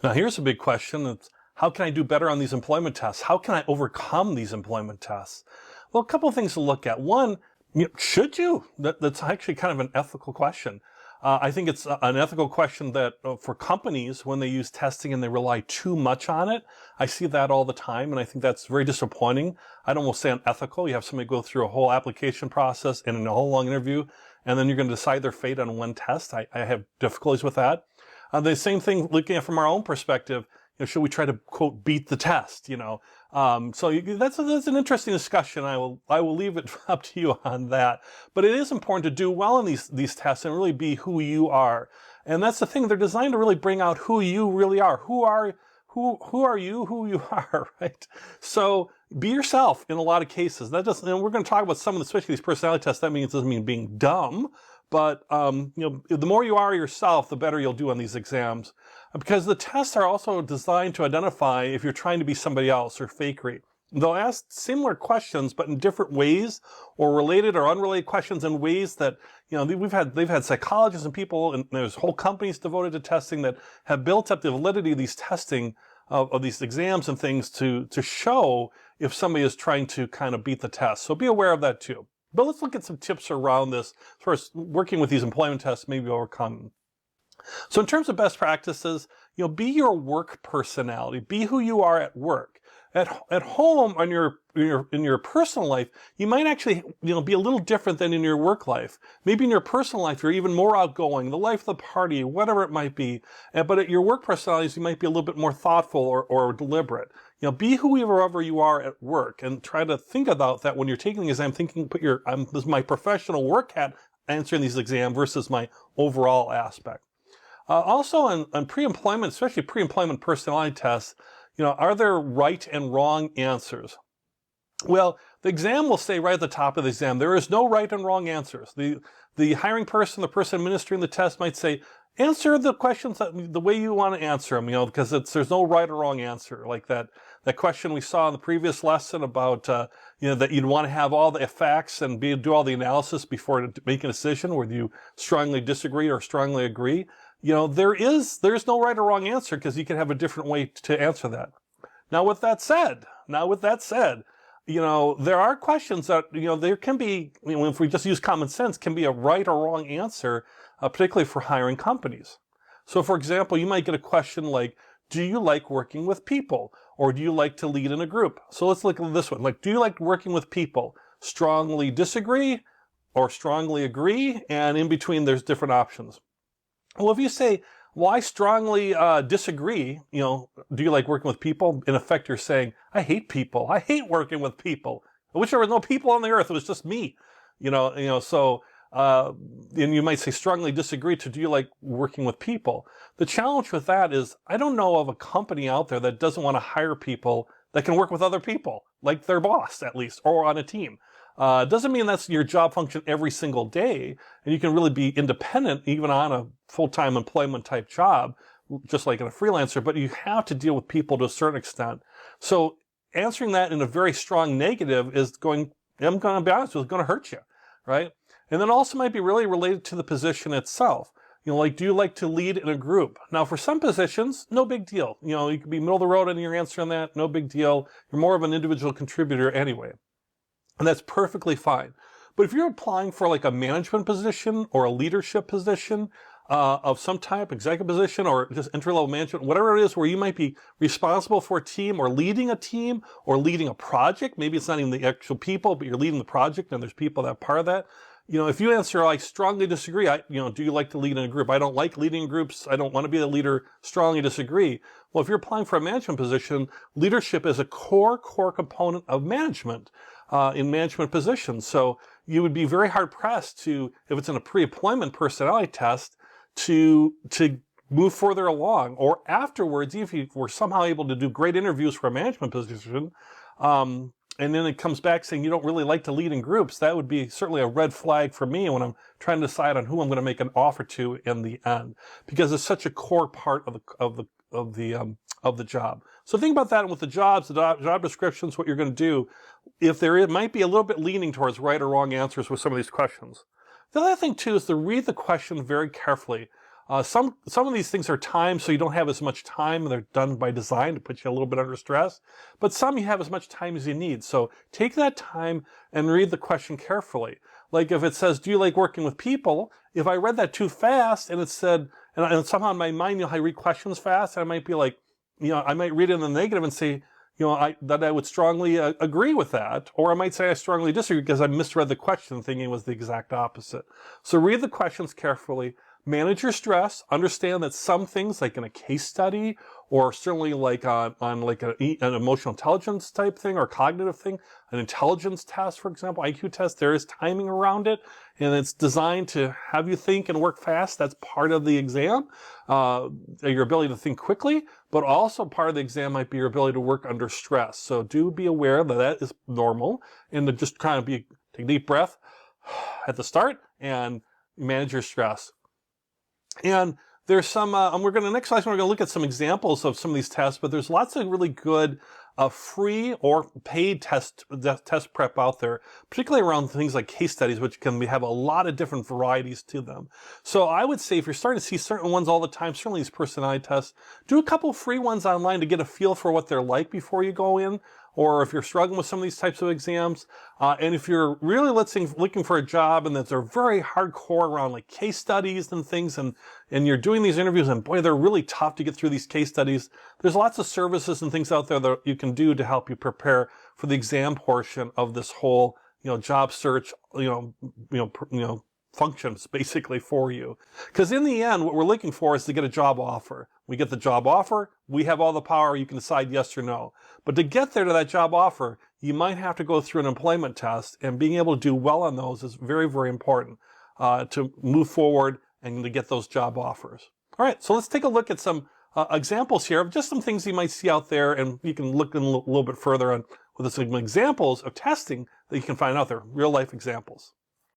Now, here's a big question. It's how can I do better on these employment tests? How can I overcome these employment tests? Well, a couple of things to look at. One, should you? That's actually kind of an ethical question. I think it's an ethical question that for companies, when they use testing and they rely too much on it, I see that all the time, and I think that's very disappointing. I'd almost say unethical. You have somebody go through a whole application process and a whole long interview, and then you're going to decide their fate on one test. I have difficulties with that. The same thing looking at from our own perspective, should we try to quote beat the test? That's an interesting discussion. I will leave it up to you on that. But it is important to do well in these tests and really be who you are. And that's the thing. They're designed to really bring out who you really are. Who are you? Who you are, right? So be yourself in a lot of cases. And we're going to talk about some of the, especially these personality tests. That doesn't mean being dumb. But the more you are yourself, the better you'll do on these exams, because the tests are also designed to identify if you're trying to be somebody else or fakery. They'll ask similar questions, but in different ways, or related or unrelated questions in ways that they've had psychologists and people, and there's whole companies devoted to testing that have built up the validity of these testing of these exams and things to show if somebody is trying to kind of beat the test. So be aware of that too. But let's look at some tips around this as far as working with these employment tests, maybe overcome. So in terms of best practices, be your work personality. Be who you are at work. At home, in your personal life, you might actually be a little different than in your work life. Maybe in your personal life, you're even more outgoing, the life of the party, whatever it might be. But at your work personalities, you might be a little bit more thoughtful or deliberate. Be whoever you are at work, and try to think about that when you're taking the exam. This is my professional work hat answering these exams versus my overall aspect. Also on pre-employment, especially pre-employment personality tests, are there right and wrong answers? Well, the exam will say right at the top of the exam, there is no right and wrong answers. The hiring person, the person administering the test might say, answer the questions the way you want to answer them, because there's no right or wrong answer. Like that question we saw in the previous lesson about, that you'd want to have all the facts and do all the analysis before making a decision, whether you strongly disagree or strongly agree. There's no right or wrong answer, because you can have a different way to answer that. Now, with that said, there are questions that, there can be, if we just use common sense, can be a right or wrong answer, particularly for hiring companies. So, for example, you might get a question like, do you like working with people? Or do you like to lead in a group? So let's look at this one. Like, do you like working with people? Strongly disagree or strongly agree? And in between, there's different options. Well, if you say, well, I strongly disagree, do you like working with people? In effect, you're saying, I hate people. I hate working with people. I wish there was no people on the earth. It was just me. And you might say strongly disagree to, do you like working with people? The challenge with that is, I don't know of a company out there that doesn't want to hire people that can work with other people, like their boss at least, or on a team. Doesn't mean that's your job function every single day, and you can really be independent even on a full-time employment type job, just like in a freelancer, but you have to deal with people to a certain extent. So answering that in a very strong negative is I'm going to be honest, it's going to hurt you, right? And then also might be really related to the position itself. Like, do you like to lead in a group? Now, for some positions, no big deal. You could be middle of the road in your answer on that, no big deal. You're more of an individual contributor anyway. And that's perfectly fine. But if you're applying for like a management position or a leadership position of some type, executive position, or just entry-level management, whatever it is, where you might be responsible for a team or leading a project, maybe it's not even the actual people, but you're leading the project and there's people that are part of that. If you answer, I strongly disagree, do you like to lead in a group? I don't like leading in groups. I don't want to be the leader. Strongly disagree. Well, if you're applying for a management position, leadership is a core component of management in management positions. So you would be very hard pressed to, if it's in a pre-employment personality test, to move further along, or afterwards, if you were somehow able to do great interviews for a management position, and then it comes back saying you don't really like to lead in groups, that would be certainly a red flag for me when I'm trying to decide on who I'm going to make an offer to in the end, because it's such a core part of the job. So think about that with the jobs, the job descriptions, what you're going to do. If it might be a little bit leaning towards right or wrong answers with some of these questions. The other thing too is to read the question very carefully. Some of these things are timed, so you don't have as much time. They're done by design to put you a little bit under stress. But some you have as much time as you need. So take that time and read the question carefully. Like if it says, do you like working with people? If I read that too fast and it said, and somehow in my mind, I read questions fast, and I might be like, I might read it in the negative and say, that I would strongly agree with that. Or I might say I strongly disagree because I misread the question thinking it was the exact opposite. So read the questions carefully. Manage your stress. Understand that some things, like in a case study, or certainly like on like an emotional intelligence type thing or cognitive thing, an intelligence test, for example, IQ test, there is timing around it, and it's designed to have you think and work fast. That's part of the exam, your ability to think quickly, but also part of the exam might be your ability to work under stress. So do be aware that that is normal, and to just kind of take a deep breath at the start and manage your stress. And there's some, next lesson, we're going to look at some examples of some of these tests, but there's lots of really good free or paid test prep out there, particularly around things like case studies, which can have a lot of different varieties to them. So I would say if you're starting to see certain ones all the time, certainly these personality tests, do a couple free ones online to get a feel for what they're like before you go in. Or if you're struggling with some of these types of exams, and if you're really looking for a job and that they're very hardcore around like case studies and things, and you're doing these interviews and boy, they're really tough to get through these case studies, there's lots of services and things out there that you can do to help you prepare for the exam portion of this whole, job search, functions basically for you. Because in the end, what we're looking for is to get a job offer. We get the job offer, we have all the power, you can decide yes or no. But to get there to that job offer, you might have to go through an employment test, and being able to do well on those is very, very important to move forward and to get those job offers. All right, so let's take a look at some examples here of just some things you might see out there, and you can look in a little bit further on with some examples of testing that you can find out there, real life examples.